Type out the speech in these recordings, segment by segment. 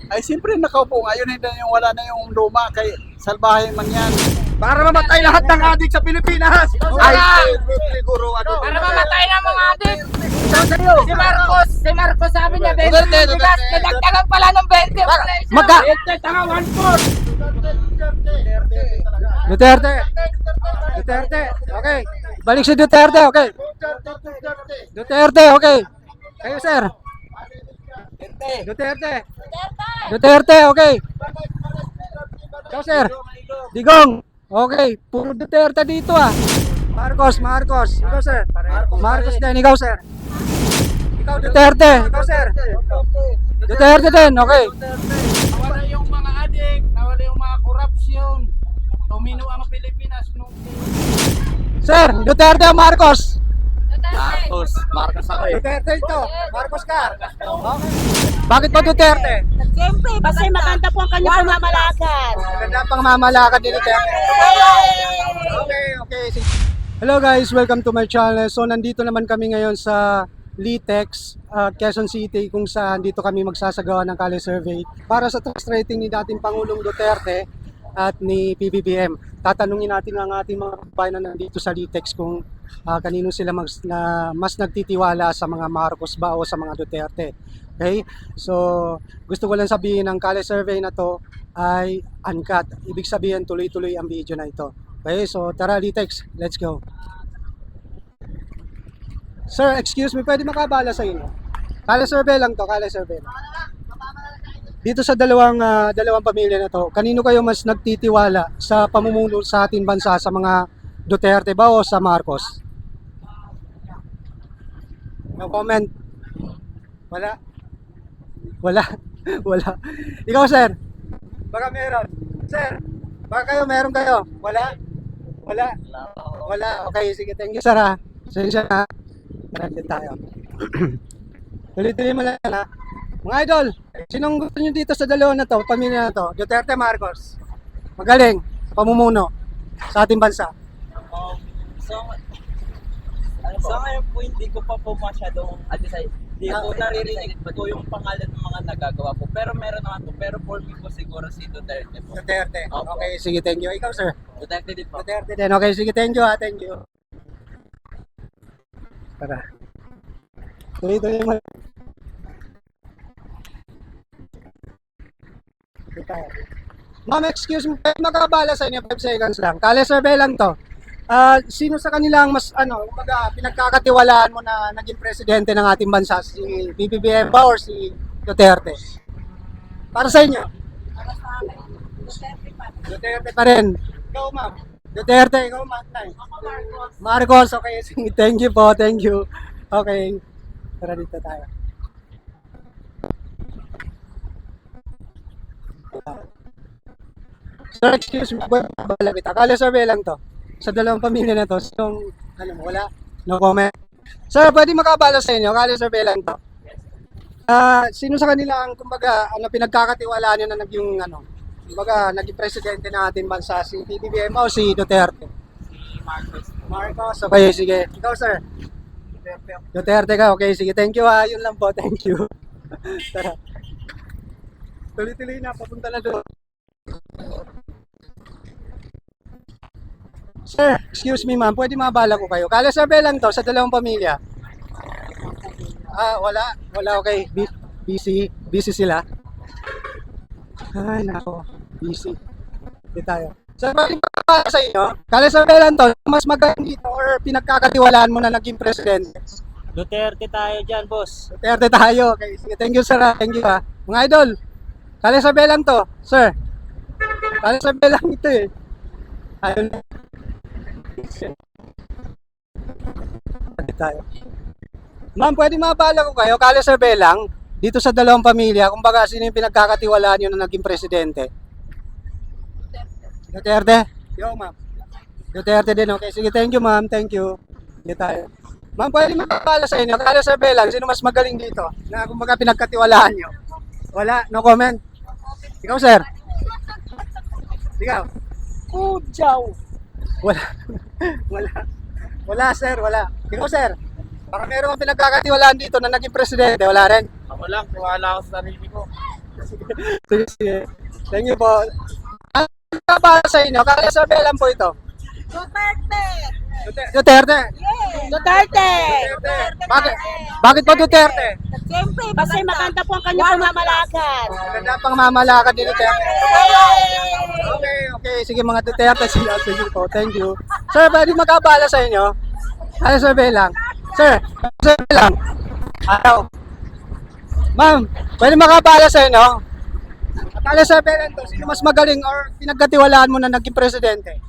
Ay, siyempre nakaupo ngayon, hindi na yung wala na yung luma, kay salbahe man yan. Para mamatay lahat ng adik sa Pilipinas. Ay, siguro ano. Para mamatay na mga adik. Si Marcos sabi niya 20 Duterte, bigas, Duterte. nadagdagan pala ng 20. Magka. Tanga 1/4. Duterte. Duterte. Okay. Balik si Duterte. Okay. Duterte. Okay. Kayo, sir. Duterte. Duterte. Okay. Ikaw, sir. Digong. Okay. Puro Duterte dito ah. Marcos. Ikaw, sir. Marcos din. Ikaw, sir. Ikaw, Duterte. Ikaw, sir. Duterte din. Okay. Nawala yung mga adik, nawala yung mga korupsyon. Tumino ang Pilipinas nung Sir, Duterte o Marcos? Marcos ako Duterte ito. Marcos ka. Okay. Bakit ba Duterte? Siyempre, kasi maganda po ang kanyang pamamalakad. Maganda pang mamalakad ni Duterte. Okay. Sige. Hello guys, welcome to my channel. So nandito naman kami ngayon sa Litex, Quezon City, kung saan dito kami magsasagawa ng Kali Survey para sa tax rating ni dating Pangulong Duterte at ni PBBM. Tatanungin natin ang ating mga kababayan na nandito sa Litex kung kanino sila mas nagtitiwala, sa mga Marcos ba o sa mga Duterte. Okay? So, gusto ko lang sabihin, ang Kali Survey na to ay uncut. Ibig sabihin, tuloy-tuloy ang video na ito. Okay? So, tara Litex, let's go. Sir, excuse me, pwede makabala sa inyo? Kali Survey lang to, Kali Survey lang. Dito sa dalawang pamilya na to, kanino kayo mas nagtitiwala sa pamumuno sa ating bansa, sa mga Duterte ba o sa Marcos? No comment. Wala. Wala. Ikaw, sir. Baka meron. Sir, baka meron kayo. Wala. Okay, sige, thank you, sir ha. Sige na. Tara tayo. Tuloy-tuloy mo lang ha. Mga idol, sinong gusto nyo dito sa dalawa na to, pamilya na to? Duterte, Marcos. Magaling sa pamumuno sa ating bansa. So ngayon po hindi ko pa po masyadong hindi ko naririnig po yung pangalan ng mga nagagawa po. Pero meron naman po. Pero for me po siguro si Duterte po. Duterte. Opo. Okay, sige, thank you. Ikaw, sir. Duterte din po. Duterte din. Okay, sige, thank you ha, thank you. Tara. Tuloy-tuloy mo. Ma'am, excuse me, pwede makabala sa inyo, 5 seconds lang. Kali survey lang to. Sino sa kanila ang mas, pinagkakatiwalaan mo na naging presidente ng ating bansa? Si BBM ba or si Duterte? Para sa inyo? Duterte pa rin. Ikaw, ma'am. Duterte, ikaw, ma'am. Marcos, okay. Sige, thank you po, thank you. Okay. Tara dito tayo. Sir, excuse me, bala kita. Kala survey lang to. Sa dalawang pamilya na to, wala? No comment? Sir, pwede makabala sa inyo. Kala survey lang to. Sino sa kanila ang, pinagkakatiwalaan nyo na naging presidente ng ating bansa, si PBBM o si Duterte? Si Marcos. Marcos, okay, sige. Ikaw, sir? Duterte ka, okay, sige. Thank you ha, yun lang po, thank you. Tara. Tuloy-tuloy na, papunta na doon. Sir, excuse me ma'am, pwede mabala ko kayo. Kala survey lang to sa dalawang pamilya. Wala, okay. Busy sila. Ay, nako, busy. Hindi tayo. Sir, pwede mabala sa inyo. Kala survey lang to, mas magaling dito or pinagkakatiwalaan mo na naging presidente? Duterte tayo dyan, boss. Duterte tayo. Okay, sige, thank you sir. Thank you ha. Mga idol, kala survey lang to, sir. Kala survey lang ito eh. Ayun. Tayo. Ma'am, pwede mabala ko kayo, kala survey lang, dito sa dalawang pamilya, kung baga sino yung pinagkakatiwalaan nyo na naging presidente? Duterte? Yo, ma'am. Duterte din, okay. Sige, thank you ma'am, thank you. Hindi tayo. Ma'am, pwede mabala sa inyo, kala survey lang, sino mas magaling dito, na kung baga pinagkatiwalaan nyo? Wala, no comment. Ikaw, sir? Ikaw? Kujaw. Wala sir, wala. Ikaw sir, baka meron kang pinagkakatiwalaan dito na naging presidente, wala rin. Ako lang, tiwala ako sa sarili ko. Sige, sige. Thank you po. Ano para sa inyo? Kaya sabi lang po ito. Duterte! Duterte. Duterte! Bakit? Bakit po Duterte? Siyempre, kasi maganda po ang kanyang pamamalakad. Maganda pang mamalakad ni Duterte. Okay, okay. Sige mga Duterte sila. Sige po. Thank you. Sir, pwede magkabala sa inyo? Kaya sabi lang. Sir, sabi lang. Araw. Ma'am, pwede makabala sa inyo? Kala sabi lang to, sino mas magaling or pinagkatiwalaan mo na naging presidente?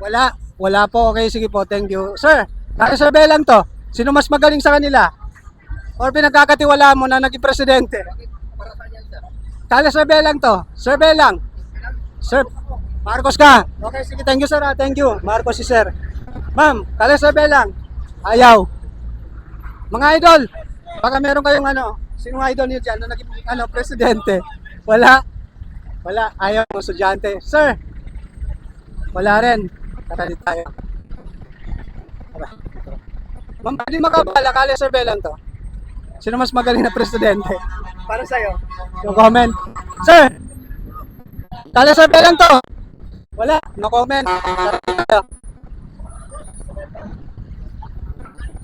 Wala. Wala po. Okay, sige po. Thank you. Sir, kala sabi lang to, sino mas magaling sa kanila? Or pinagkakatiwalaan mo na naging presidente? Kala sabi lang to. Survey lang. Sir, Marcos ka. Okay, sige. Thank you, sir. Thank you. Marcos si sir. Ma'am, kala sabi lang. Ayaw. Mga idol, baka meron kayong sinong idol niyo dyan na naging presidente? Wala. Wala. Ayaw ng estudyante. Sir, wala rin. Tara dito tayo. Tara. Ma'am, pwede makabala. Kala sabi lang to. Sino mas magaling na presidente? Para sa'yo. No comment. Sir, kala sabi lang to. Wala. No comment. Tara dito tayo.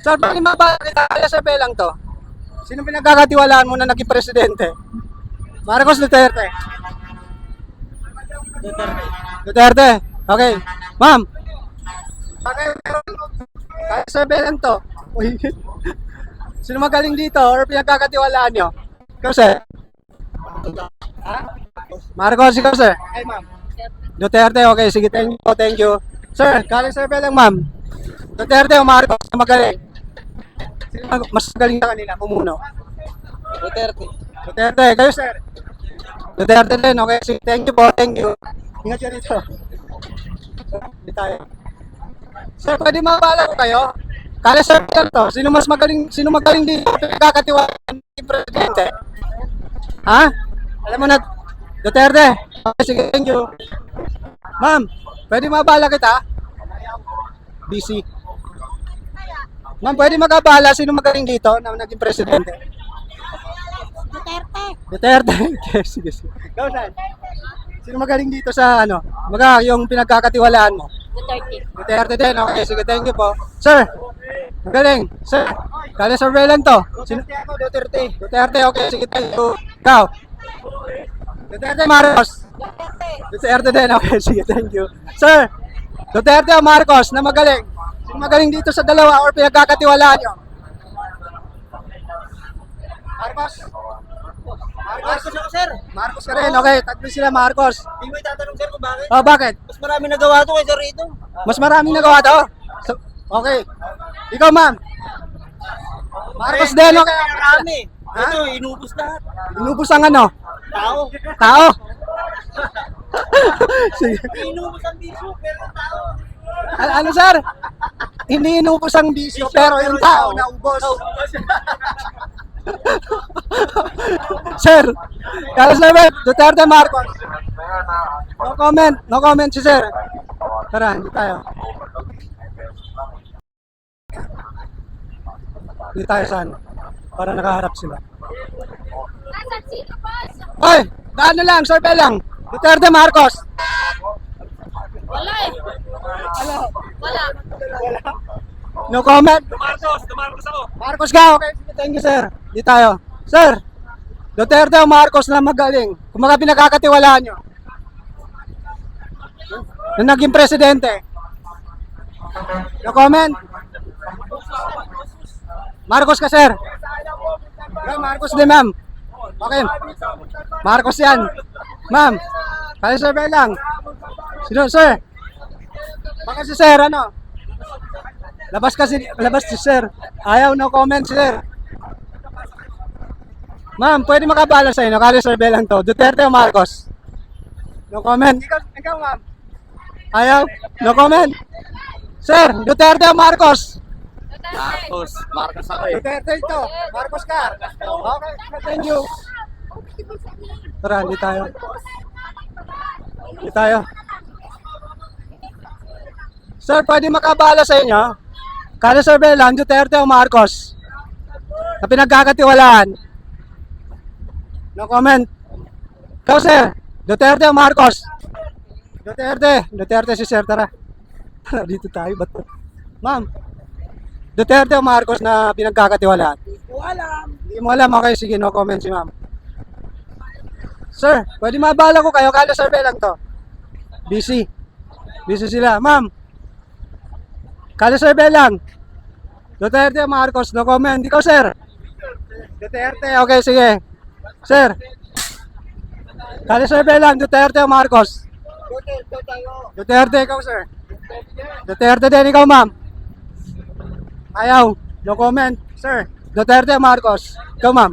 Sir, pwede makabala kita. Kala sabi lang to. Sino pinagkakatiwalaan mo na naging presidente? Marcos Duterte. Duterte. Okay. Ma'am. Kaya sabi lang to. Uy. Sino magaling dito or pinagkakatiwalaan nyo? Ikaw, sir. Marcos, ikaw, sir. Ay, ma'am. Duterte. Okay, sige. Thank you. Thank you. Sir, kaya sabi lang, ma'am. Duterte o Marcos na magaling? Sino mas magaling sa kanila? Pumuno. Duterte. Duterte. Kayo, sir. Duterte din. Okay, sige. Thank you po. Thank you. Ingat siya dito. Hindi tayo. Sir, pwede mabala ko kayo? Kala sir to, sino magaling dito kakatiwalaan ng presidente? Ha? Alam mo na, Duterte. Okay, sige, thank you. Ma'am, pwede mabala kita? Busy. Ma'am, pwede magabala sino magaling dito na naging presidente? Duterte! Duterte. Okay, sige, sige. Ikaw, saan? Sino magaling dito sa yung pinagkakatiwalaan mo? Duterte! Duterte din. Okay, sige, thank you po. Sir, magaling. Sir, kala survey lang to. Sino? Duterte. Duterte, okay, sige, thank you. Ikaw? Duterte, Marcos. Duterte din, okay, sige, thank you. Sir, Duterte o Marcos na magaling? Sino magaling dito sa dalawa or pinagkakatiwalaan nyo? Marcos? Marcos ako, sir. Marcos ka rin, okay, tatlo sila Marcos. Hindi mo itatanong, sir, kung bakit? Oh, bakit? Mas marami nagawa to kaysa rito. Mas maraming nagawa to. Okay. Ikaw, ma'am. Marcos din, okay. Marami. Ha? Ito, inubos lahat. Inubos ang Tao. Tao. Sige. Inubos ang bisyo, pero tao. Ano, sir? Hindi inubos ang bisyo, pero yung tao naubos. Sir, kala sabi, Duterte, Marcos. No comment. No comment si sir. Tara, hindi tayo. Hindi tayo saan? Para nakaharap sila. Nasaan sino, boss? Hoy, daan na lang, survey lang. Duterte, Marcos. Wala eh. Wala. No comment. Marcos ako. Marcos ka, okay. Sige, thank you, sir. Hindi tayo. Sir, Duterte o Marcos na magaling? Kung mga pinagkakatiwalaan nyo. Na naging presidente. No comment. Marcos ka, sir. Yeah, Marcos din, ma'am. Okay. Marcos yan. Ma'am, kaya survey lang. Sino, sir? Baka si sir, labas si sir. Ayaw, no comment, sir. Ma'am, pwede makabala sa inyo. Kaya survey lang to. Duterte o Marcos? No comment. Ikaw, ma'am. Ayaw, no comment. Sir, Duterte o Marcos? Marcos ako eh. Duterte ito. Marcos ka. Okay, thank you. Tara, hindi tayo. Hindi tayo. Sir, pwede makabala sa inyo? Kada survey lang, Duterte o Marcos? Na pinagkakatiwalaan? No comment. Ikaw, sir. Duterte o Marcos? Duterte. Duterte si sir, tara. Tara, dito tayo. Ba't? Ma'am, Duterte o Marcos na pinagkakatiwalaan? Hindi mo alam. Okay, sige, no comment si ma'am. Sir, pwede mabala ko kayo. Kala survey lang to. Busy. Busy sila. Ma'am, kala survey lang. Duterte o Marcos? No comment. Ikaw, sir. Duterte. Okay, sige. Sir, kala survey lang. Duterte o Marcos? Duterte, ikaw, sir. Duterte din, ikaw, ma'am. Ayaw. No comment. Sir, Duterte o Marcos? Ikaw, ma'am.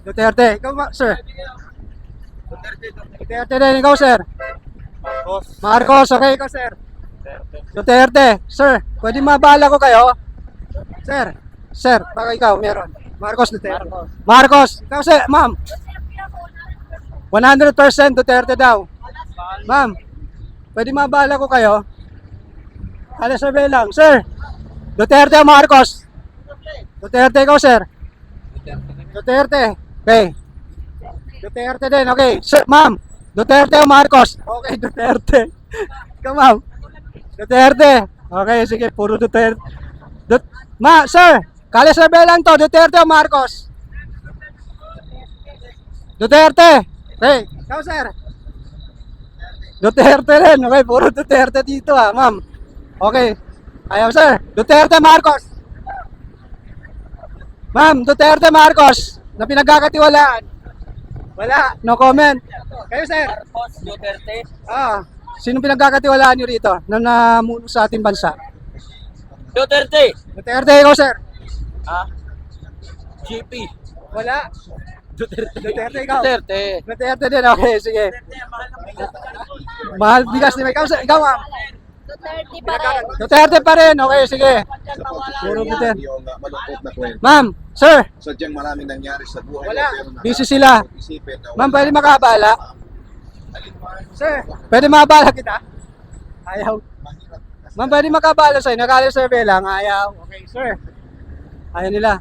Duterte. Ikaw, sir. Duterte din, ikaw, sir. Marcos, okay, ikaw, sir. Duterte. Sir, pwede mabala ko kayo? Sir, sir, baka ikaw, meron. Marcos, Duterte. Marcos, ikaw, sir, ma'am. 100% Duterte daw. Ma'am, pwede mabala ko kayo? Kala survey lang. Sir, Duterte o Marcos? Duterte, ikaw, sir. Duterte. Okay. Duterte din, okay. Sir, ma'am, Duterte o Marcos? Okay, Duterte. Ikaw, ma'am. Duterte. Okay, sige, puro Duterte. Sir, kala survey lang to. Duterte o Marcos? Duterte. Okay, ikaw, sir. Duterte rin. Okay, puro Duterte dito, ma'am. Okay. Ayaw, sir. Duterte, Marcos. Ma'am, Duterte, Marcos. Na pinagkakatiwalaan. Wala. No comment. Kayo, sir. Marcos, Duterte. Sino pinagkakatiwalaan nyo rito na namuno sa ating bansa? Duterte. Duterte, ikaw, sir. GP. Wala. Duterte, ikaw. Duterte. Duterte din, okay, sige. Mahal bigas ni ikaw, ikaw, ma'am. Duterte pa rin. Duterte pa rin, okay, sige. Puro Duterte. Yung malungkot na kwento. Ma'am, sir, Sadyang maraming nangyari sa buhay. Wala. mo, pero Busy sila. isipin na ma'am, wala. pwede makabala? Sir, pwede makabala kita? Ayaw. Ma'am, pwede makabala sa'yo, nakali-survey lang, ayaw. Okay, sir. Ayaw nila.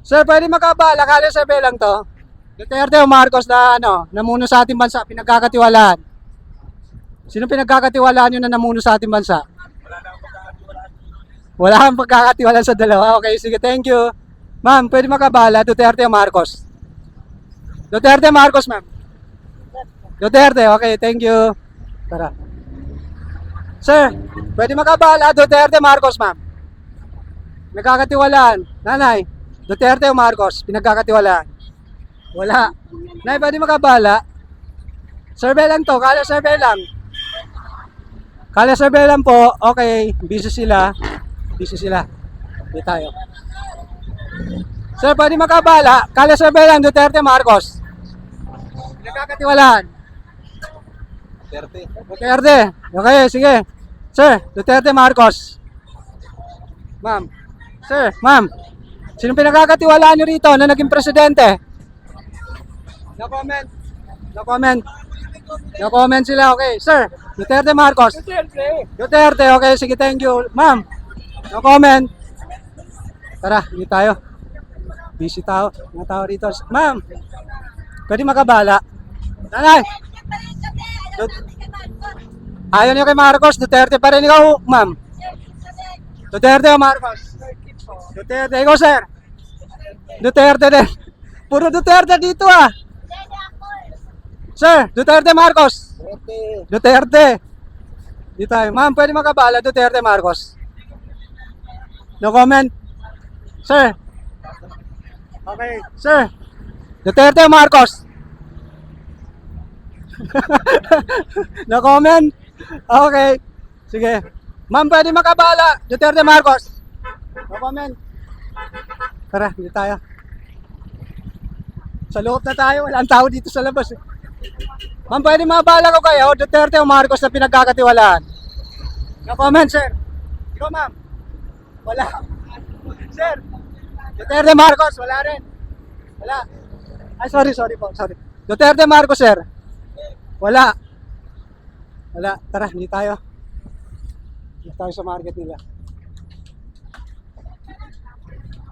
Sir, pwede makabala, kali-survey lang to. Duterte o Marcos na namuno sa ating bansa, pinagkakatiwalaan. Sino pinagkakatiwalaan nyo na namuno sa ating bansa? Wala kang pagkakatiwalaan sa dalawa. Okay, sige, thank you. Ma'am, pwede makabala, Duterte o Marcos? Duterte, Marcos, ma'am. Duterte, okay, thank you. Tara. Sir, pwede makabala, Duterte, Marcos, ma'am. Nagkakatiwalaan. Nanay, Duterte o Marcos, pinagkakatiwalaan. Wala. Nay, pwede makabala. Survey lang to, kala survey lang. Kala survey lang po, okay, busy sila. Busy sila. Hindi tayo. Sir, pwede makabala, kala survey lang, Duterte, Marcos. Pinagkakatiwalaan. Duterte. Duterte. Okay, sige. Sir, Duterte, Marcos. Ma'am. Sir, ma'am. Sino pinagkakatiwalaan nyo rito na naging presidente? No comment. No comment. No comment sila. Okay, sir. Duterte, Marcos. Duterte. Okay, sige, thank you. Ma'am. No comment. Tara, hindi tayo. Busy tao. Mga tao rito. Ma'am. Pwede makabala. Nanay. Ayaw niyo kay Marcos. Duterte pa rin ikaw, ma'am. Duterte o Marcos? Duterte. Ikaw, sir. Duterte din. Puro Duterte dito, Sir, Duterte, Marcos? Duterte. Dito tayo. Ma'am, pwede makabala, Duterte, Marcos? No comment? Sir. Okay. Sir. Duterte o Marcos? No comment? Okay. Sige. Ma'am, pwede makabala, Duterte, Marcos? No comment? Tara, hindi tayo. Sa loob na tayo, walang tao dito sa labas. Ma'am, pwede mabala ko kayo, Duterte o Marcos na pinagkakatiwalaan? No comment, sir. Ikaw, ma'am. Wala. Sir. Duterte, Marcos, wala rin. Wala. Ay, sorry po, sorry. Duterte, Marcos, sir. Wala. Wala. Tara, hindi tayo. Hindi tayo sa market nila.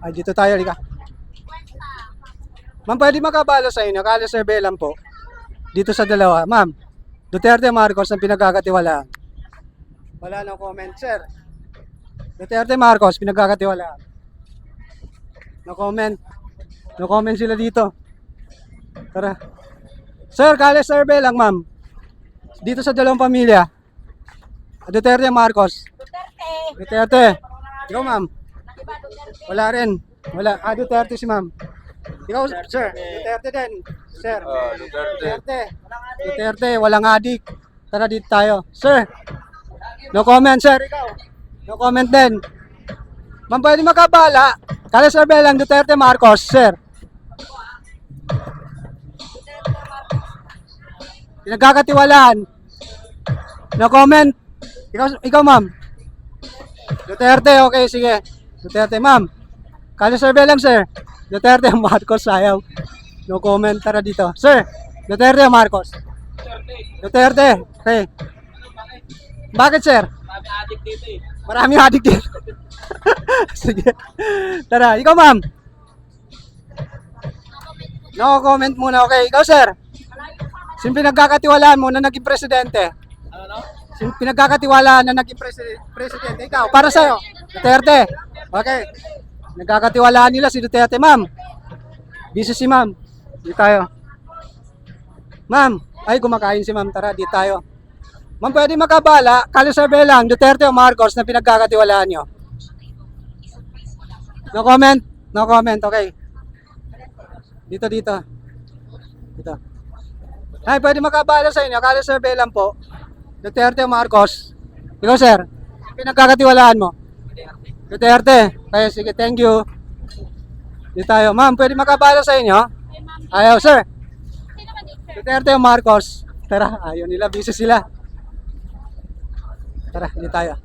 Ay, dito tayo, lika. Ma'am, pwede makabalo sa inyo. Kali survey lang po. Dito sa dalawa. Ma'am, Duterte Marcos ang pinagkakatiwalaan. Wala na comment, sir. Duterte Marcos, pinagkakatiwalaan. No comment. No comment sila dito. Tara. Sir, kali survey lang, ma'am. Dito sa dalawang pamilya. Duterte Marcos. Duterte. Ikaw, ma'am. Wala rin. Wala. Duterte si ma'am. Ikaw, sir. Duterte din. Sir. Duterte. Duterte. Walang adik. Tara dito tayo. Sir. No comment, sir. Ikaw. No comment din. Ma'am, pwede makabala. Kala survey lang, Duterte Marcos, sir. Pinagkakatiwalaan. No comment. Ikaw ma'am. Duterte, okay, sige. Duterte, ma'am. Kala survey lang, sir. Duterte Marcos, ayaw. No comment, tara dito. Sir, Duterte Marcos. Duterte, okay. Bakit, sir? Marami adik dito eh. Maraming adik dito. Sige. Tara, ikaw ma'am. No comment muna, okay. Ikaw, sir. Sino pinagkakatiwalaan mo na naging presidente? Sino pinagkakatiwalaan na naging presidente? Ikaw, para sa'yo. Duterte. Okay. Nagkakatiwalaan nila si Duterte, ma'am. Busy si ma'am. Di tayo. Ma'am, ay kumakain si ma'am. Tara, di tayo. Ma'am, pwede makabala. Kalisurvey lang, Duterte o Marcos na pinagkakatiwalaan nyo. No comment? No comment, okay. Dito. Dito. Ay, pwede makabala sa inyo. Kalisurvey lang po. Duterte o Marcos. Ikaw, sir. Pinagkakatiwalaan mo. Duterte. Kaya sige, thank you. Dito tayo. Ma'am, pwede makabala sa inyo? Ayaw, sir. Duterte o Marcos. Tara, ayaw nila. Busy sila. Tara, dito tayo.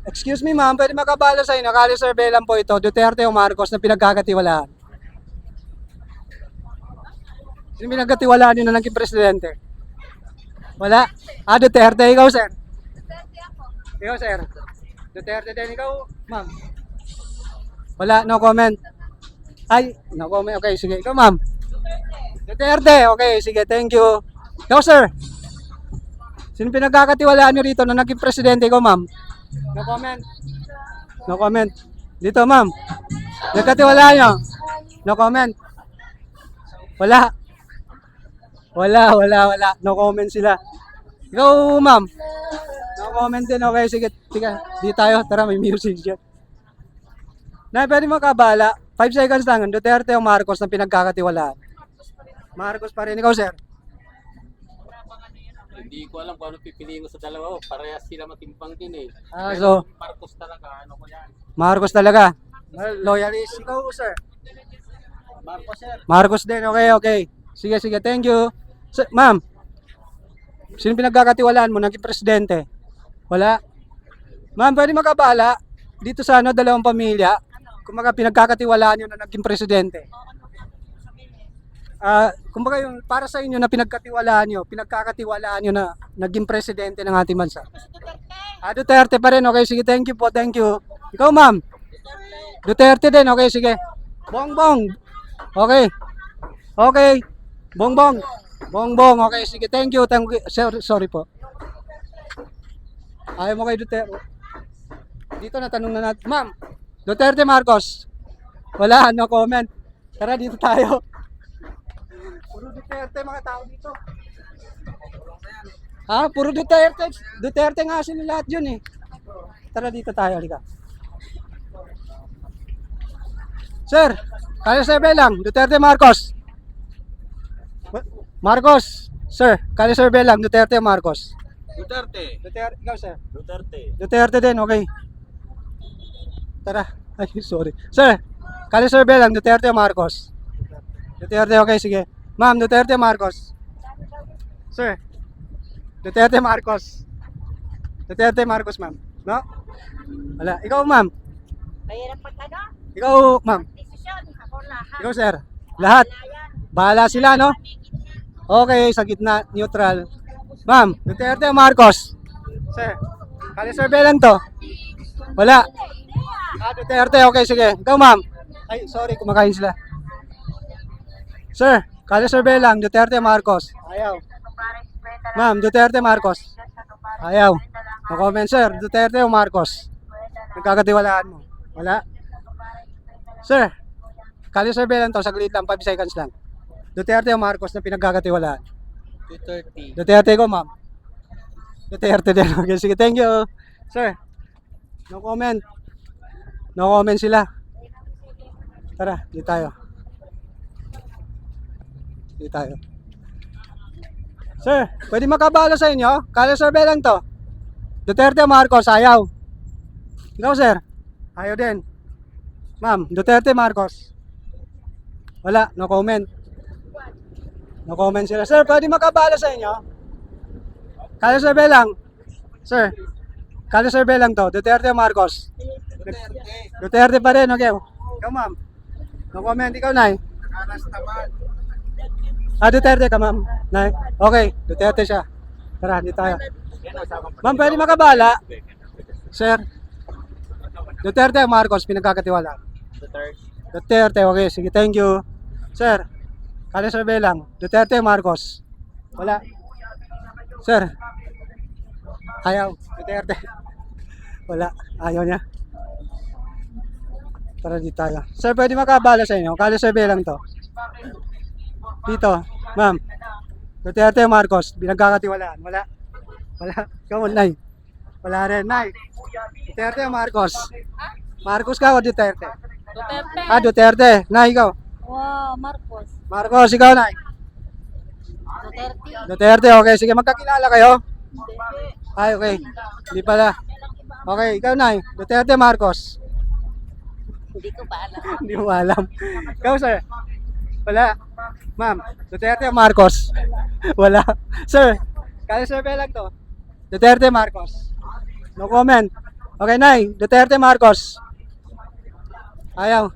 Excuse me, ma'am. Pwede makabala sa inyo. Kali survey lang po ito. Duterte o Marcos na pinagkakatiwalaan. Sino pinagkatiwalaan nyo na naging presidente? Wala? Duterte. Ikaw, sir. Ikaw, sir. Duterte din. Ikaw, ma'am. Wala. No comment. Ay, no comment. Okay, sige. Ikaw, ma'am. Duterte. Okay, sige. Thank you. Ikaw, sir. Sino pinagkakatiwalaan nyo rito na naging presidente? Ikaw, ma'am. No comment. No comment. Dito, ma'am. Nagkatiwalaan nyo? No comment. Wala. Wala. No comment sila. Ikaw, ma'am. No comment din. Okay, sige. Tika, di tayo. Tara, may music dyan. Na, pwede makabala. 5 seconds lang. Duterte o Marcos na pinagkakatiwalaan. Marcos pa rin. Ikaw, sir. Hindi ko alam kung ano pipiliin ko sa dalawa. Parehas sila matimpang din eh. So, Marcos talaga. Ano ko yan? Marcos talaga. Loyalist. Ikaw, sir. Marcos, sir. Marcos din. Okay. Sige. Thank you. Ma'am, sino pinagkakatiwalaan mo naging presidente? Wala. Ma'am, pwede makabala dito sa dalawang pamilya kung pinagkakatiwalaan nyo na naging presidente. Kumbaga yung para sa inyo na pinagkakatiwalaan nyo na naging presidente ng ating bansa. Duterte pa rin. Okay, sige. Thank you po. Thank you. Ikaw, ma'am. Duterte din. Okay, sige. Bongbong. Okay. Bongbong. Okay, sige. Thank you. Sorry po. Ayaw mo kay Duterte. Dito natanong na natin. Ma'am, Duterte Marcos. Wala, no comment. Tara, dito tayo. Puro Duterte mga tao dito. Puro Duterte. Duterte nga sila lahat yun eh. Tara, dito tayo. Halika. Sir, kaya survey lang. Duterte Marcos. Marcos. Sir, kaya survey lang. Duterte Marcos. Duterte. Ikaw, sir. Duterte. Duterte din, okay. Tara. Ay, sorry. Sir, kali survey lang, Duterte o Marcos? Duterte, okay, sige. Ma'am, Duterte o Marcos? Sir, Duterte Marcos. Duterte Marcos, ma'am. No? Wala. Ikaw, ma'am. Mahirap pag Ikaw, ma'am. desisyon. Ako lahat. Ikaw, sir. Lahat. Bahala sila, no? Okay, sa gitna, neutral. Ma'am, Duterte o Marcos? Sir, kali survey lang to. Wala. Duterte, okay, sige. Ikaw, ma'am. Ay, sorry, kumakain sila. Sir, Kali Survey lang, Duterte, Marcos. Ayaw. Ma'am, Duterte, Marcos. Ayaw. No comment, sir. Duterte o Marcos? Nagkakatiwalaan mo? Wala? Sir, Kali Survey lang to, saglit lang, 5 seconds lang. Duterte o Marcos na pinagkakatiwalaan? 230. Duterte ko, ma'am. Duterte din. Okay, sige, thank you. Sir, no comment. No comment sila. Tara, di tayo. Di tayo. Sir, pwede makabala sa inyo? Kali Survey lang to. Duterte o Marcos, ayaw. Ikaw, sir? Ayaw din. Ma'am, Duterte, Marcos? Wala, no comment. No comment sila. Sir, pwede makabala sa inyo? Kali Survey lang. Sir, Kali Survey lang to. Duterte o Marcos? Duterte pa rin, okay. Ikaw, ma'am. No comment, ikaw, Nay. Aras naman. Duterte ka, ma'am. Nay. Okay, Duterte siya. Tara, di tayo. Ma'am, pwede makabala? Sir, Duterte o Marcos, pinagkakatiwala? Duterte, okay. Sige, thank you. Sir, Kali Survey lang. Duterte o Marcos? Wala. Sir, ayaw. Duterte. Wala. Ayaw niya. Tara, di tayo. Sir, pwede makabala sa inyo? Kali Survey lang to. Dito, ma'am. Duterte o Marcos, pinagkakatiwalaan? Wala. Wala. Ikaw, Nay. Wala rin, Nay. Duterte o Marcos? Marcos ka o Duterte? Duterte. Duterte. Nay, ikaw? Wow, Marcos. Marcos, ikaw, Nay? Duterte. Duterte, okay. Sige, magkakilala kayo? Ay, okay. Hindi pala. Okay, ikaw, Nay. Duterte, Marcos? Hindi ko pa alam. Hindi mo alam. Ikaw, sir? Wala. Ma'am, Duterte o Marcos? Wala. Sir, kaya survey lang to. Duterte, Marcos? No comment. Okay, Nay. Duterte, Marcos? Ayaw.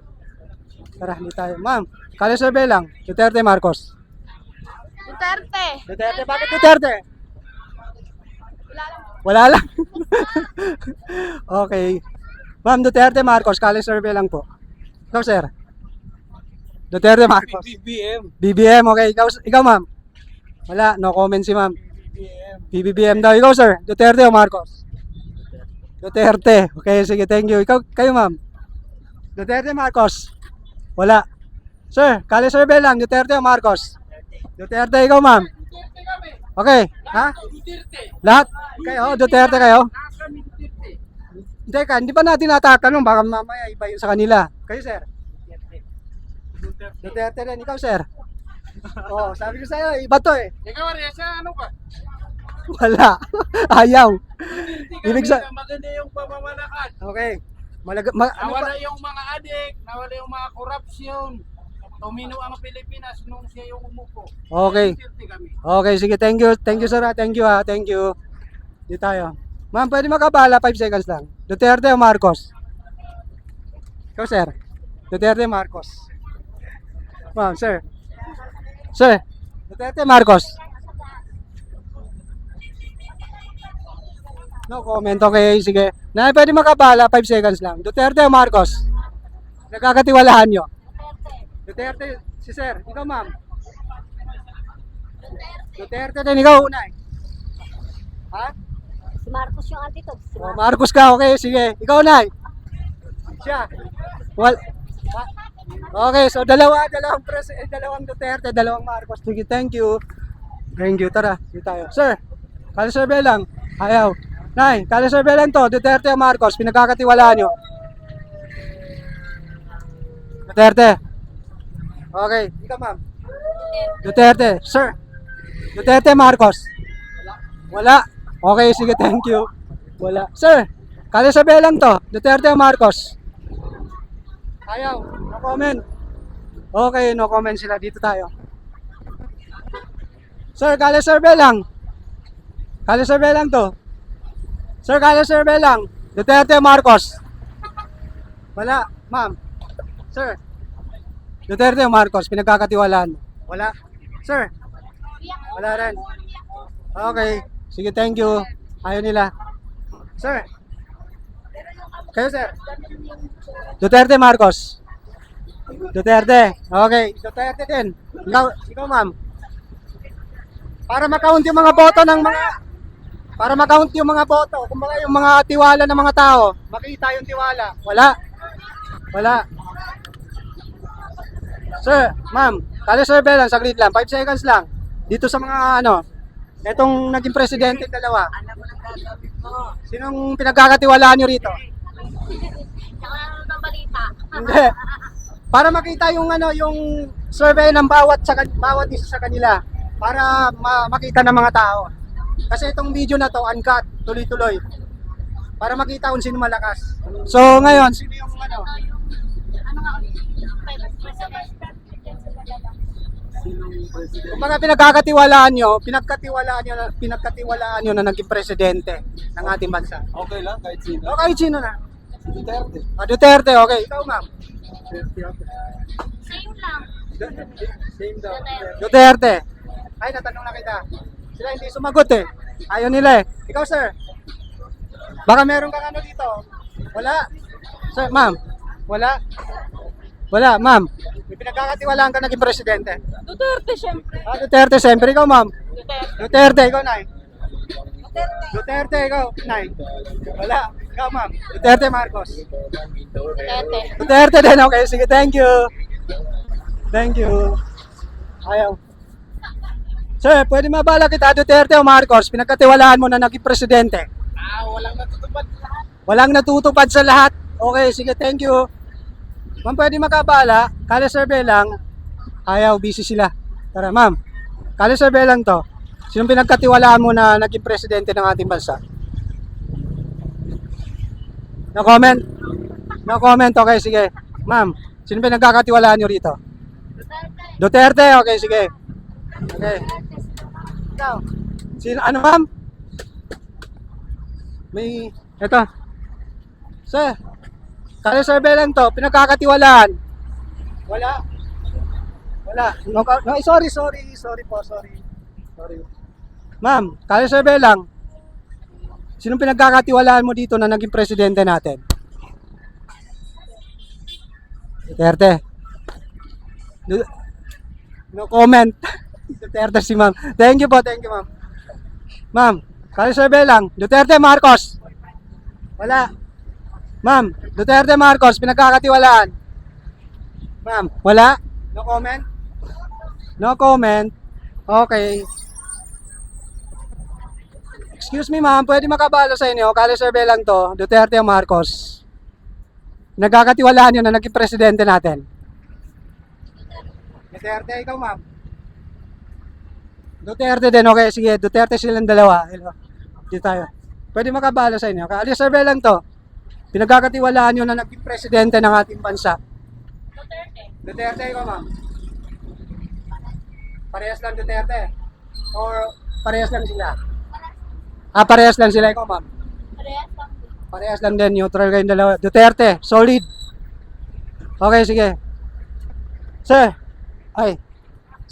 Tara, hindi tayo. Ma'am, kaya survey lang. Duterte, Marcos? Duterte. Duterte, bakit Duterte? Wala lang. Okay. Ma'am, Duterte, Marcos, kali survey lang po. Ikaw, sir? Duterte, Marcos? BBM, okay. Ikaw, ma'am? Wala, no comment si ma'am. BBM daw. Ikaw, sir? Duterte o Marcos? Duterte. Okay, sige, thank you. Kayo, ma'am? Duterte, Marcos? Wala. Sir, kali survey lang. Duterte o Marcos? Duterte, ikaw, ma'am? Okay. Ha? Lahat? Kayo? Duterte kayo? Teka, hindi pa natin natatanong. Baka mamaya iba yun sa kanila. Kayo, sir? Duterte rin. Ikaw, sir? Oh, sabi ko sa'yo, iba to eh. Ikaw, Arisa, ano ka? Wala. Ayaw. Ibig sa... Maganda yung pamamalakad. Okay. ano Nawala ba? yung mga adik, nawala yung mga korupsyon. Tumino ang Pilipinas nung siya yung umupo. Okay. Duterte kami. Okay, sige. Thank you. Thank you, sir. Thank you, ha. Thank you. Di tayo. Ma'am, pwede makabala 5 seconds lang. Duterte o Marcos? Ikaw, sir? Duterte, Marcos? Ma'am, sir? Sir? Duterte, Marcos? No comment. Okay, sige. Na, pwede makabala 5 seconds lang. Duterte o Marcos? Nagkakatiwalaan nyo? Duterte, si sir. Ikaw, ma'am? Duterte din. Ikaw una eh. Ha? Si Marcos yung andito. Si Oh, Marcos ka, okay, sige. Ikaw, Nay. Siya. Ha? Okay, so dalawang Duterte, dalawang Marcos. Sige, thank you. Thank you, tara. Dito tayo. Sir, kali survey lang. Ayaw. Nay, kali survey lang to. Duterte o Marcos, pinagkakatiwalaan nyo. Duterte. Okay, ikaw, ma'am. Duterte. Sir, Duterte, Marcos. Wala. Okay, sige, thank you. Wala. Sir, kali survey lang to. Duterte o Marcos? Ayaw. No comment. Okay, no comment sila. Dito tayo. Sir, kali survey lang. Kali survey lang to. Sir, kali survey lang. Duterte o Marcos? Wala. Ma'am. Sir, Duterte o Marcos? Pinagkakatiwalaan. Wala. Sir, wala rin. Okay. Sige, thank you. Ayaw nila. Sir. Kayo, sir. Duterte, Marcos? Duterte. Okay, Duterte din. Ikaw ma'am. Para makaunt yung mga boto ng mga kumbaga yung mga tiwala ng mga tao, makita yung tiwala. Wala. Sir, ma'am, survey lang, saglit lang, 5 seconds lang. Dito sa mga etong naging presidente dalawa. Sinong pinagkakatiwalaan nyo rito? Hindi. Para makita yung yung survey ng bawat isa sa kanila para makita ng mga tao. Kasi itong video na to uncut, tuloy-tuloy. Para makita kung sino malakas. So ngayon, sino yung kung mga pinagkatiwalaan nyo na naging presidente ng ating bansa. Okay lang, kahit sino. O kahit sino na. Duterte. Duterte, okay. Ikaw ma'am. Same lang. Same daw. Duterte. Ay, natanong na kita. Sila hindi sumagot eh. Ayaw nila eh. Ikaw sir. Baka meron kang dito. Wala. Sir, ma'am. Wala, ma'am. May pinagkakatiwalaan ka naging presidente. Duterte, syempre. Duterte, siyempre. Ikaw ma'am. Duterte. Duterte, ikaw Nay. Duterte, ikaw Nay. Wala. Ikaw ma'am. Duterte, Marcos. Duterte. Duterte din, okay. Sige, thank you. Thank you. Ayaw. Sir, pwede mabala kita, Duterte o Marcos, pinagkatiwalaan mo na naging presidente? Walang natutupad lahat. Walang natutupad sa lahat? Okay, sige, thank you. Ma'am, pwede makabala, survey lang. Ayaw, busy sila. Tara, ma'am. Survey lang to. Sinong pinagkatiwalaan mo na naging presidente ng ating bansa? No comment? No comment, okay, sige. Ma'am, sinong pinagkakatiwalaan nyo rito? Duterte, okay, sige. Okay. Ikaw. Sino, ma'am? Ito. Sir, survey lang to, pinagkakatiwalaan. Wala. No, sorry po. Ma'am, survey lang. Sinong pinagkakatiwalaan mo dito na naging presidente natin? Duterte. No comment. Duterte si ma'am. Thank you, ma'am. Ma'am, survey lang. Duterte, Marcos. Wala. Ma'am, Duterte, Marcos, pinagkakatiwalaan. Ma'am, wala? No comment? No comment. Okay. Excuse me ma'am, pwede makabalo sa inyo. Survey lang to. Duterte o Marcos. Nagkakatiwalaan yun na naging presidente natin. Duterte, ikaw ma'am. Duterte din, okay. Sige, Duterte silang dalawa. Hello. Dito tayo. Pwede makabalo sa inyo. Survey lang to. Pinagkakatiwalaan yun na naging presidente ng ating bansa. Duterte, ikaw ma'am. Parehas lang Duterte? Or parehas lang sila? Parehas lang sila, ikaw ma'am. Parehas lang din, neutral kayong dalawa. Duterte, solid. Okay, sige. Sir,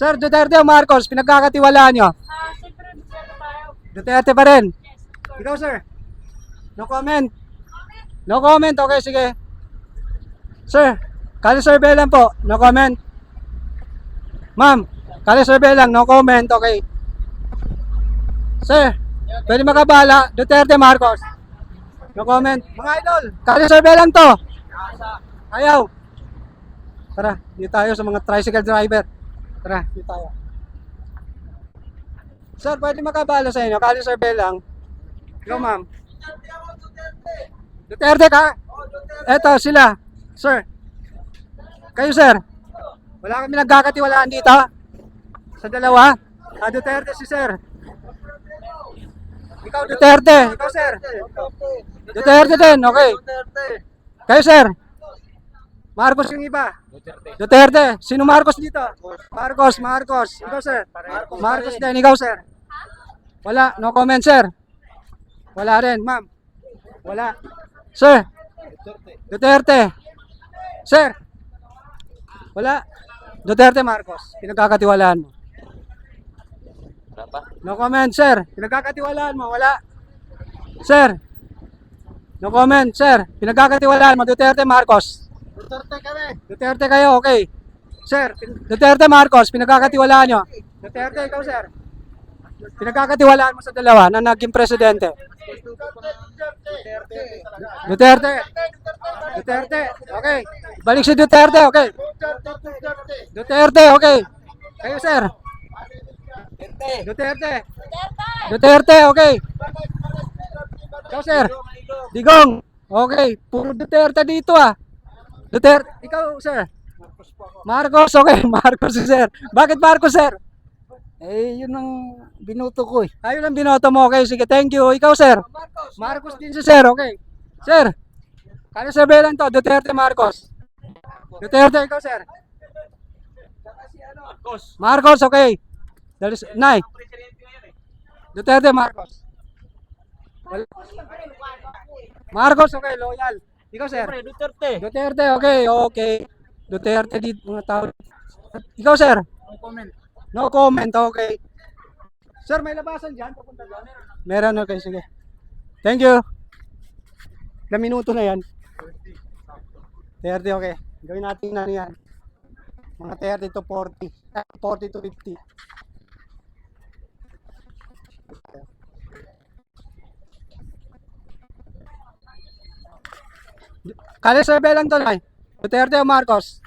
Sir, Duterte o Marcos, pinagkakatiwalaan nyo? Siyempre, Duterte tayo. Duterte pa rin. Ikaw, sir? No comment? No comment, okay, sige. Sir, survey lang po, no comment. Ma'am, survey lang, no comment, okay. Sir, pwede makabala, Duterte, Marcos. No comment. Mga idol, survey lang to. Ayaw. Tara, dito tayo sa mga tricycle driver. Tara, dito tayo. Sir, pwede makabala sa inyo, survey lang. Ikaw, ma'am. Duterte ka? Eto, sila. Sir. Kayo, sir. Wala kami nagkakatiwalaan dito. Sa dalawa. Duterte si sir. Ikaw, Duterte. Ikaw, sir. Duterte din, okay. Kayo, sir. Marcos yung iba. Duterte. Sino Marcos dito? Marcos. Ikaw, sir. Marcos din. Ikaw, sir. Wala. No comment, sir. Wala rin, ma'am. Wala. Sir. Duterte. Sir. Wala. Duterte, Marcos. Pinagkakatiwalaan mo. No comment, sir. Pinagkakatiwalaan mo. Wala. Sir. No comment, sir. Pinagkakatiwalaan mo. Duterte, Marcos. Duterte kami. Duterte kayo, okay. Sir, Duterte Marcos, pinagkakatiwalaan nyo. Duterte, ikaw sir. Pinagkakatiwalaan mo sa dalawa na naging presidente. Duterte. Duterte, okay. Balik si Duterte, okay. Duterte, okay. Kayo sir. Duterte. Duterte, okay. Ikaw sir. Digong. Okay, puro Duterte dito ah. Duterte, ikaw sir. Marcos, okay. Marcos si sir. Bakit Marcos sir? Eh, yun ang binuto ko eh. Ayun ang binoto mo. Okay, sige, thank you. Ikaw sir. Marcos din si sir, okay. Sir. Kaya sabihin lang to, Duterte Marcos. Duterte, ikaw sir. Marcos, okay. Nay. Duterte Marcos. Marcos, okay, loyal. Ikaw sir. Duterte. Duterte, okay, okay. Duterte dito mga tao. Ikaw sir. No comment, okay. Sir, may labasan dyan? Papunta dyan? Meron, okay, sige. Thank you. Ilang minuto na yan? 30, okay. Gawin natin na yan. Mga 30 to 40. 40 to 50. Kali survey lang to, Nay. Duterte o Marcos?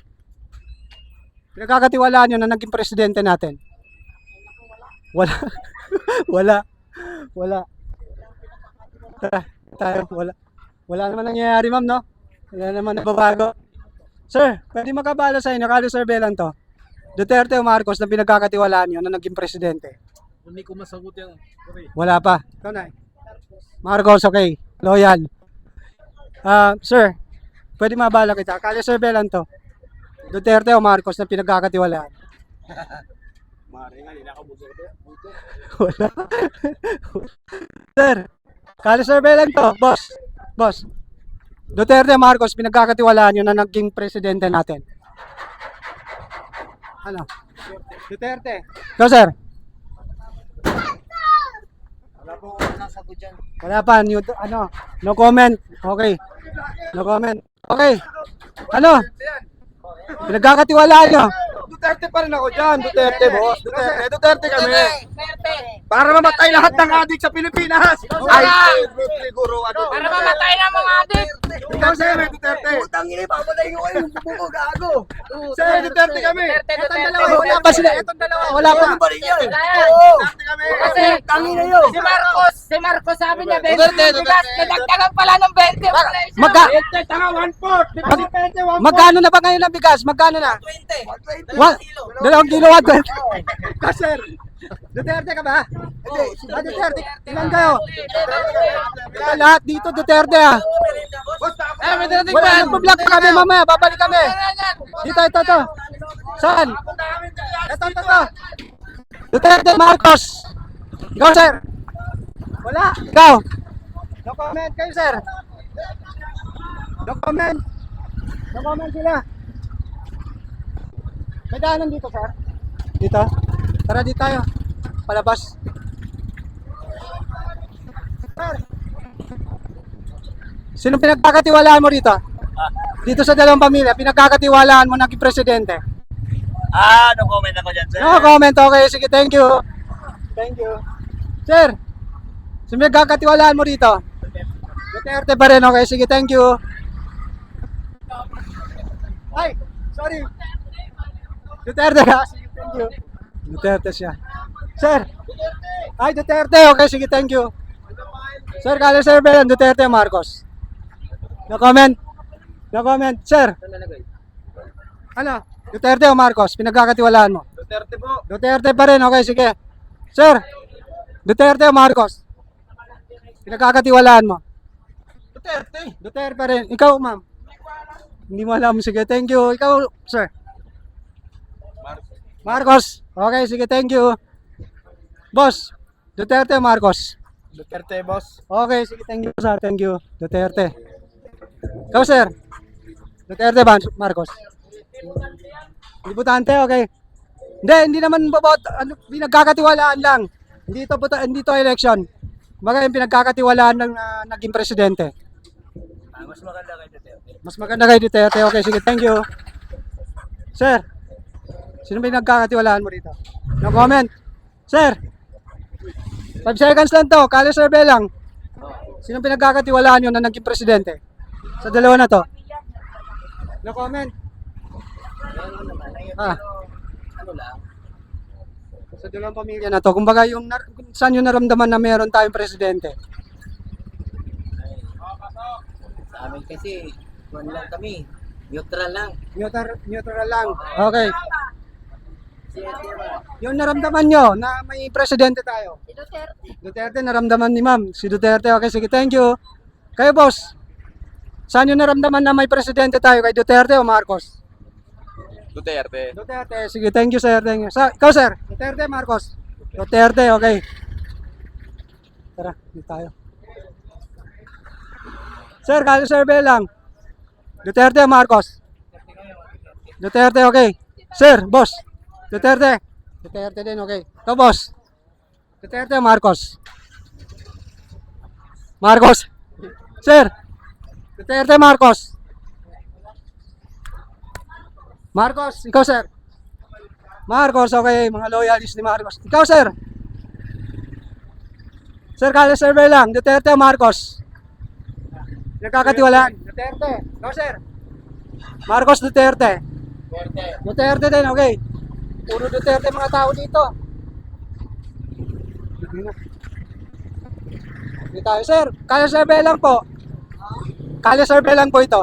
Pinagkakatiwalaan nyo na naging presidente natin? Wala. Wala. Wala. Tara, tayo. Wala. Wala naman nangyayari, ma'am, no? Wala naman nababago. Sir, pwede makabala sa inyo. Kali survey lang to. Duterte o Marcos na pinagkakatiwalaan nyo na naging presidente? Hindi ko masagot yan. Wala pa. Ikaw na. Marcos, okay. Loyal. Sir, pwede mabala kita. Kali survey lang to. Duterte o Marcos na pinagkakatiwalaan? Wala. Sir, kali survey lang to. Boss. Boss. Duterte o Marcos pinagkakatiwalaan nyo na naging presidente natin? Ano? Duterte. Ikaw, sir? Wala po ako nasagot dyan. Wala pa. No comment. Okay. No comment. Okay. Ano? Pinagkakatiwalaan nyo? Duterte pa rin ako dyan. Duterte, boss. Duterte. Duterte kami. Duterte. Para mamatay lahat ng adik sa Pilipinas. Ay, siguro. Para mamatay na mga adik. Ikaw sa'yo, may Duterte. Putang ina, pamatay ko kayo. Bubuko, gago. Sa'yo, Duterte kami. Duterte. Wala pa sila. Itong dalawa. Wala pa. Ano ba rin yan? Oo. Duterte kami. Kasi Tangin na yun. si Marcos sabi niya 20 Duterte, ng bigas, nadagdagan pala ng 20. Magka Tanga, 1/4. magkano na ba ngayon ang bigas? Magkano na? 20. 2 kilo. 1. Sir, Duterte ka ba? Duterte. Ilan kayo? Lahat dito Duterte ah. Wala nang vlog kami mamaya. Babalik kami. Dito, ito. Saan? Ito. Duterte Marcos. Ikaw, sir. Wala. Ikaw. No comment kayo, sir. No comment. No comment sila. May daanan dito, sir. Dito. Tara, dito tayo. Palabas. Sir. Sino pinagkakatiwalaan mo dito? Dito sa dalawang pamilya, pinagkakatiwalaan mo naging presidente? No comment ako dyan, sir. No comment, okay. Sige, thank you. Thank you. Sir, sino pinagkakatiwalaan mo dito? Duterte pa rin, okay. Sige, thank you. Ay, sorry. Duterte ka. Sige, thank you. Duterte siya. Sir. Ay, Duterte. Okay, sige, thank you. Sir, kala sir Belen, Duterte Marcos. No comment. No comment. Sir. Ano? Duterte o Marcos? Pinagkakatiwalaan mo? Duterte po. Duterte pa rin. Okay, sige. Sir. Duterte o Marcos? Pinagkakatiwalaan mo? Duterte. Duterte pa rin. Ikaw, ma'am? Hindi mo alam. Sige, thank you. Ikaw, sir. Marcos. Okay, sige, thank you. Boss, Duterte o Marcos? Duterte, boss. Okay, sige, thank you, sir. Thank you. Duterte. Ikaw, sir. Duterte ba, Marcos? Diputante, okay. Hindi naman pinagkakatiwalaan lang. Hindi to election. Baga yung pinagkakatiwalaan ng naging presidente. Mas maganda kay Duterte. Mas maganda kay Duterte. Okay, sige, thank you. Sir, sino ba yung nagkakatiwalaan mo rito? No comment. Sir, 5 seconds lang to. Kali survey lang. Sino pinagkakatiwalaan nyo na naging presidente? Sa dalawa na to. No comment. Ah. Ano lang? Sa dalawang pamilya na to. Kumbaga yung saan yung naramdaman na meron tayong presidente? Sa amin kasi, kuwan lang kami. Neutral lang. Neutral lang. Okay. Yung naramdaman nyo na may presidente tayo. Si Duterte. Duterte, naramdaman ni ma'am. Si Duterte, okay, sige, thank you. Kayo, boss, saan yung naramdaman na may presidente tayo? Kay Duterte o Marcos? Duterte. Duterte, sige, thank you, sir. Thank you. Ikaw, sir, Duterte, Marcos? Duterte, okay. Tara, dito tayo. Sir, kali survey lang. Duterte o Marcos? Duterte, okay. Sir, boss, Duterte. Duterte din, okay. Ikaw, boss. Duterte o Marcos? Marcos. Sir, Duterte, Marcos? Marcos, ikaw, sir. Marcos, okay. Mga loyalist ni Marcos. Ikaw, sir. Sir, kala survey lang. Duterte o Marcos? Nagkakatiwalaan. Duterte. Ikaw, sir. Marcos, Duterte. Duterte din, okay. Puro Duterte mga tao dito. Dito tayo, sir. Kala survey lang po. Kala survey lang po ito.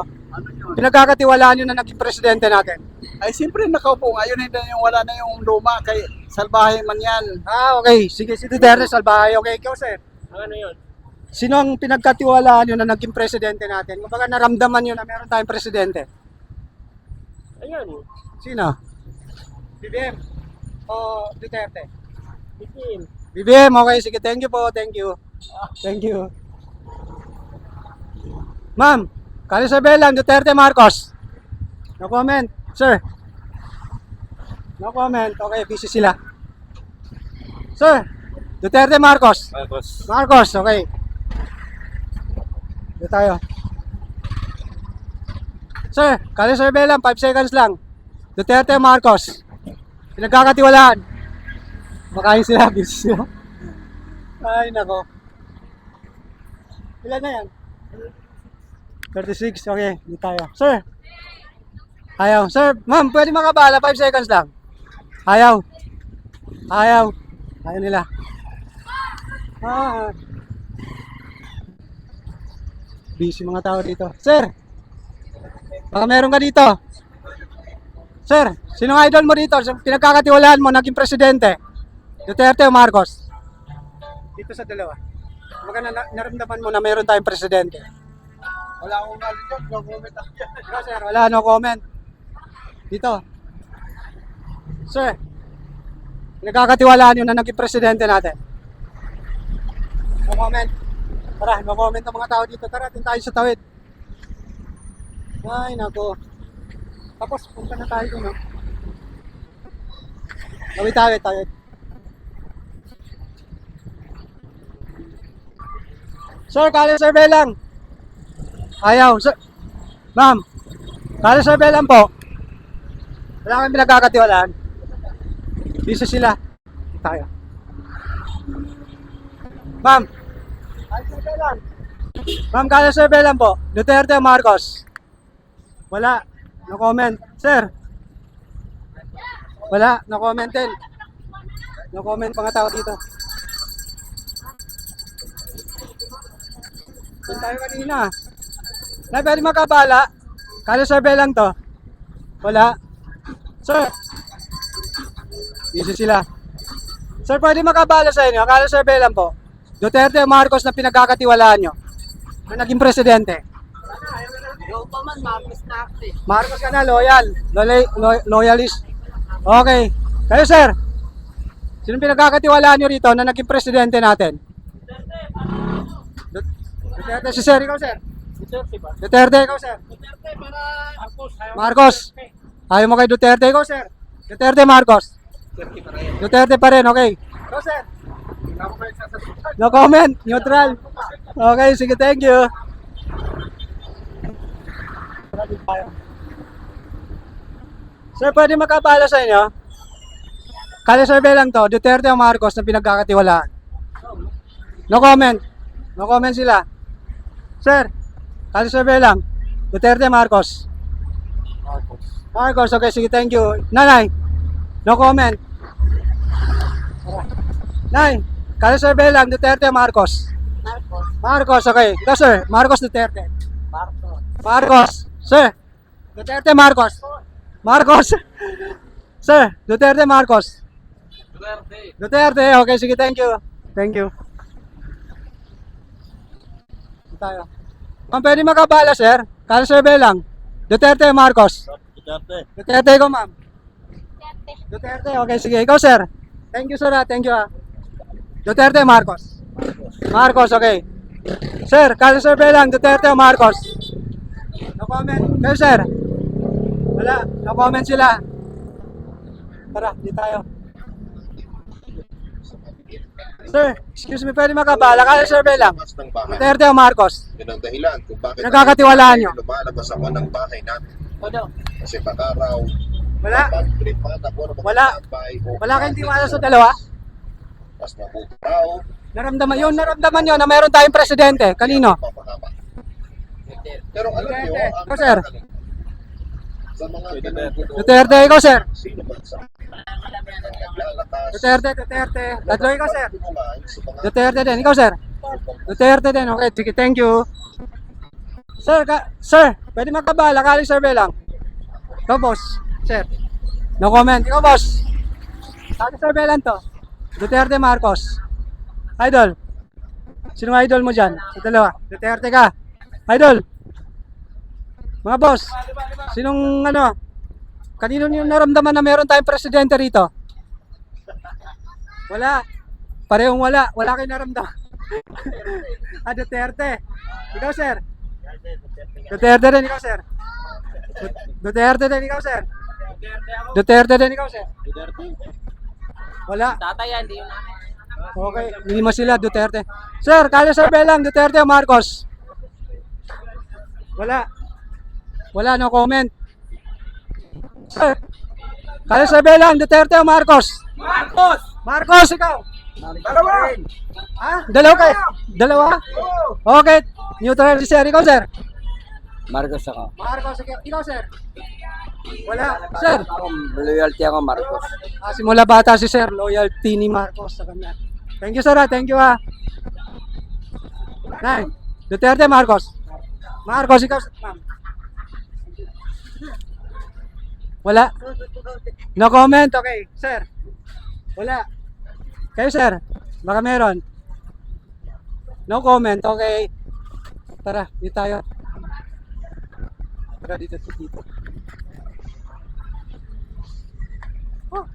Pinagkakatiwalaan nyo na naging presidente natin. Ay, siyempre nakaupo ngayon, hindi na yung wala na yung luma, kay salbahe man yan. Ah, okay. Sige, si Duterte, salbahay. Okay, ikaw, sir. Ano yun? Sino ang pinagkatiwalaan nyo na naging presidente natin? Kumbaga naramdaman nyo na meron tayong presidente. Ayun. Sino? BBM o Duterte? Bikin. BBM, okay. Sige, thank you po. Thank you. Thank you. Ma'am, kali sabihin lang, Duterte, Marcos? No comment. Sir? No comment. Okay, busy sila. Sir, Duterte, Marcos? Marcos. Marcos, okay. Dito tayo. Sir, kali survey lang, 5 seconds lang. Duterte, Marcos? Pinagkakatiwalaan. Makain sila, busy sila. Ay, nako. Ilan na yan? 36, okay. Dito tayo. Sir? Ayaw. Sir, ma'am, pwede makabala, 5 seconds lang. Ayaw. Ayaw. Ayaw nila. Ah. Busy mga tao dito. Sir, baka meron ka dito. Sir, sino ang idol mo dito? Pinagkakatiwalaan mo, naging presidente? Duterte o Marcos? Dito sa dalawa. Baka naramdaman mo na meron tayong presidente. Wala akong knowledge yun, no comment ako dyan. Wala, sir, wala, no comment. Dito. Sir, pinagkakatiwalaan nyo na naging presidente natin? No comment. Tara, no comment ang mga tao dito. Tara, atin tayo sa tawid. Ay, nako. Tapos, punta na tayo dun, no? Tawid. Sir, kali survey lang. Ayaw. Sir, ma'am, kali survey lang po. Wala kami pinagkakatiwalaan. Busy sila. Tayo. Ma'am, kali survey lang. Ma'am, kali survey lang po. Duterte o Marcos? Wala. No comment. Sir? Wala. No comment din. No comment mga tao dito. Doon tayo kanina. Na pwede makabala. Kala survey lang to. Wala. Sir? Busy sila. Sir, pwede makabala sa inyo. Kala survey lang po. Duterte o Marcos na pinagkakatiwalaan nyo na naging presidente? Ikaw pa man, Marcos na ako eh. Marcos ka na, loyal. Loyalist. Okay. Kayo, sir? Sino pinagkakatiwalaan nyo rito na naging presidente natin? Duterte si sir. Ikaw, sir? Duterte, ikaw, sir? Duterte para Marcos. Marcos. Ayaw mo kay Duterte, ikaw, sir? Duterte, Marcos? Duterte pa rin, okay. Ikaw, sir? No comment. Neutral. Okay, sige, thank you. Sir, pwede makabala sa inyo? Kali survey lang to, Duterte o Marcos na pinagkakatiwalaan. No comment. No comment sila. Sir, kali survey lang. Duterte, Marcos. Marcos, okay, sige, thank you. Nanay, no comment. Nay, kali survey lang, Duterte o Marcos. Marcos, okay. Ikaw, sir, Marcos, Duterte. Marcos. Sir, Duterte, Marcos. Marcos. Sir, Duterte, Marcos. Duterte, okay, sige, thank you. Thank you. Tayo. Ma'am, pwede makabala, sir? Kala survey lang. Duterte, Marcos. Duterte, ikaw, ma'am. Duterte, okay, sige. Ikaw, sir. Thank you, sir. Thank you, Duterte, Marcos. Marcos, okay. Sir, kala survey lang. Duterte o Marcos? No comment. Kayo, sir? Wala. No comment sila. Tara, di tayo. Sir, excuse me, pwede makabala. Kala survey lang. Duterte o Marcos? Yun ang dahilan kung bakit Pinagkakatiwalaan nyo? lumalabas ako ng bahay natin. Kasi baka raw, Wala. pag-tripan ako ng mga Wala. bahay o Wala kayong tiwala sa dalawa? mas mabuti raw, Naramdaman nyo na meron tayong presidente. Kanino? papahaba. Pero alam nyo, Duterte. ang Ikaw, sir. sa mga ganun, Duterte, ikaw, sir. sino man sa naglalakas, Duterte. Tatlo, ikaw, sir. tulungan sa mga Duterte din. Ikaw, sir. Duterte din. Okay, sige, thank you. Sir, sir, pwede magkabala. Kali survey lang. Ikaw, boss. Sir. No comment. Ikaw, boss. Kali survey lang to. Duterte, Marcos. Idol. Sinong idol mo dyan? Sa dalawa. Duterte ka. Idol. Mga boss. Sinong ano? Kanino niyo naramdaman na meron tayong presidente rito? Wala. Parehong wala. Wala kayong naramdaman. Duterte. Ikaw, sir. Duterte din, ikaw, sir. Duterte din, ikaw, sir. Duterte din, ikaw, sir. Wala. Tatay, hindi yun namin. Okay, hindi mo sila, Duterte. Sir, kala survey lang, Duterte o Marcos? Wala. Wala, no comment. Sir, kala survey lang, Duterte o Marcos? Marcos, ikaw? Dalawa. Ha? Dalawa kayo? Dalawa? Okay, neutral si sir. Ikaw, sir? Marcos ako. Marcos, ikaw, sir? Wala. Sir? Loyalty ako, Marcos. Simula bata si sir, loyalty ni Marcos sa kanya. Thank you, sir. Thank you, Nay, Duterte, Marcos? Marcos, ikaw, ma'am? Wala? No comment? Okay, sir? Wala. Kayo, sir? Baka meron? No comment? Okay. Tara, dito tayo. Tara, dito. Oh,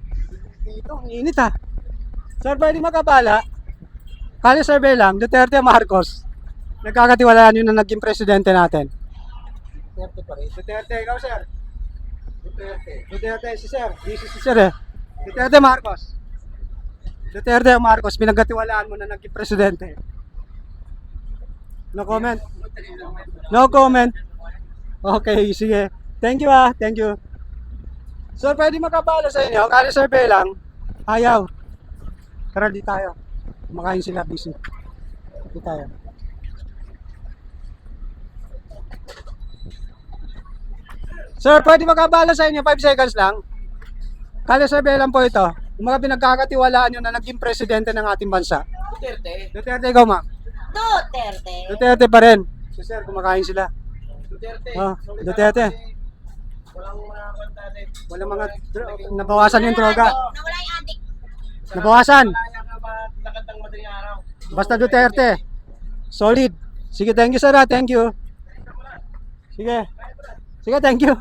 dito, ang init ha. Sir, pwede makabala. Kali survey lang, Duterte, Marcos. Nagkakatiwalaan yun na naging presidente natin. Duterte pa rin. Duterte, ikaw, sir. Duterte, si sir. Busy si sir eh. Duterte, Marcos. Duterte o Marcos, pinagkatiwalaan mo na naging presidente. No comment? No comment? Okay, sige. Thank you thank you. So, pwede makabala sa inyo. Kali survey lang. Ayaw. Tara, di tayo. Kumakain sila, busy. Di tayo. Sir, pwede makabala sa inyo. 5 seconds lang. Kali survey lang po ito. Yung mga pinagkakatiwalaan nyo na naging presidente ng ating bansa. Duterte. Duterte, ikaw, ma'am. Duterte. Duterte pa rin. So, sir, kumakain sila. Duterte. Duterte. Walang mga kontate. Walang mga nabawasan yung droga. Nawala yung adik. Nabawasan. Kaya nga ba lakad ng madaling araw? Basta Duterte. Solid. Sige, thank you, sir. Thank you. Sige. Sige, thank you.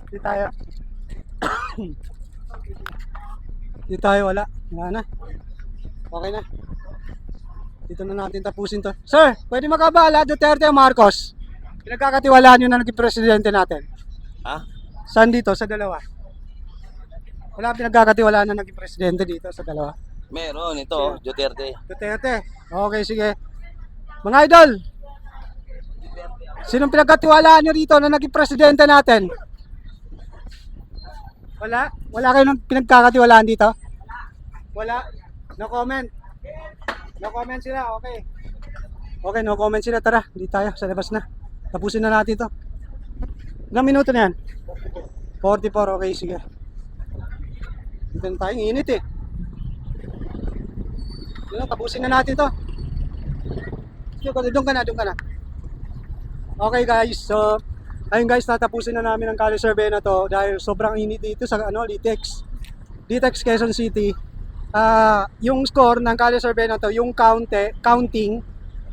Di tayo. Di tayo, wala. Wala na. Okay na. Dito na natin tapusin to. Sir, pwede makabala, Duterte o Marcos? Pinagkakatiwalaan nyo na naging presidente natin. Ha? Saan dito? Sa dalawa? Wala pinagkakatiwalaan na naging presidente dito sa dalawa. Meron, ito, Duterte. Duterte. Okay, sige. Mga idol. Sinong pinagkatiwalaan nyo rito na naging presidente natin? Wala? Wala kayong pinagkakatiwalaan dito? Wala? No comment? No comment sila, okay. Okay, no comment sila. Tara, hindi tayo, sa labas na. Tapusin na natin to. Ilang minuto na yan? 44, okay, sige. Dito na tayo, init eh. Tapusin na natin to. Doon ka na. Okay guys, so ayun guys, tatapusin na namin ang Cali survey na to dahil sobrang init dito sa Litex Quezon City. Yung score ng Cali survey na to, yung counting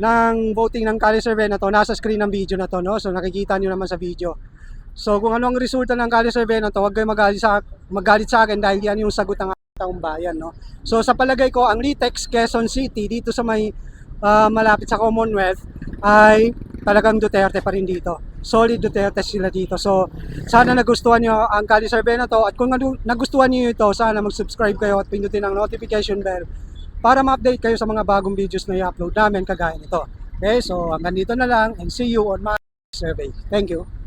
ng voting ng Cali survey na to, nasa screen ng video na to, no? So nakikita nyo naman sa video. So kung ano ang resulta ng Cali survey na to, huwag kayo magalit sa akin dahil yan yung sagot ng taong bayan, no? So sa palagay ko, ang Litex Quezon City dito sa may malapit sa Commonwealth ay talagang Duterte pa rin dito. Solid Duterte sila dito. So sana nagustuhan nyo ang Cali survey na to, at kung nagustuhan nyo ito, sana mag-subscribe kayo at pindutin ang notification bell para ma-update kayo sa mga bagong videos na i-upload namin kagaya nito. Okay, so hanggang dito na lang and see you on my survey. Thank you.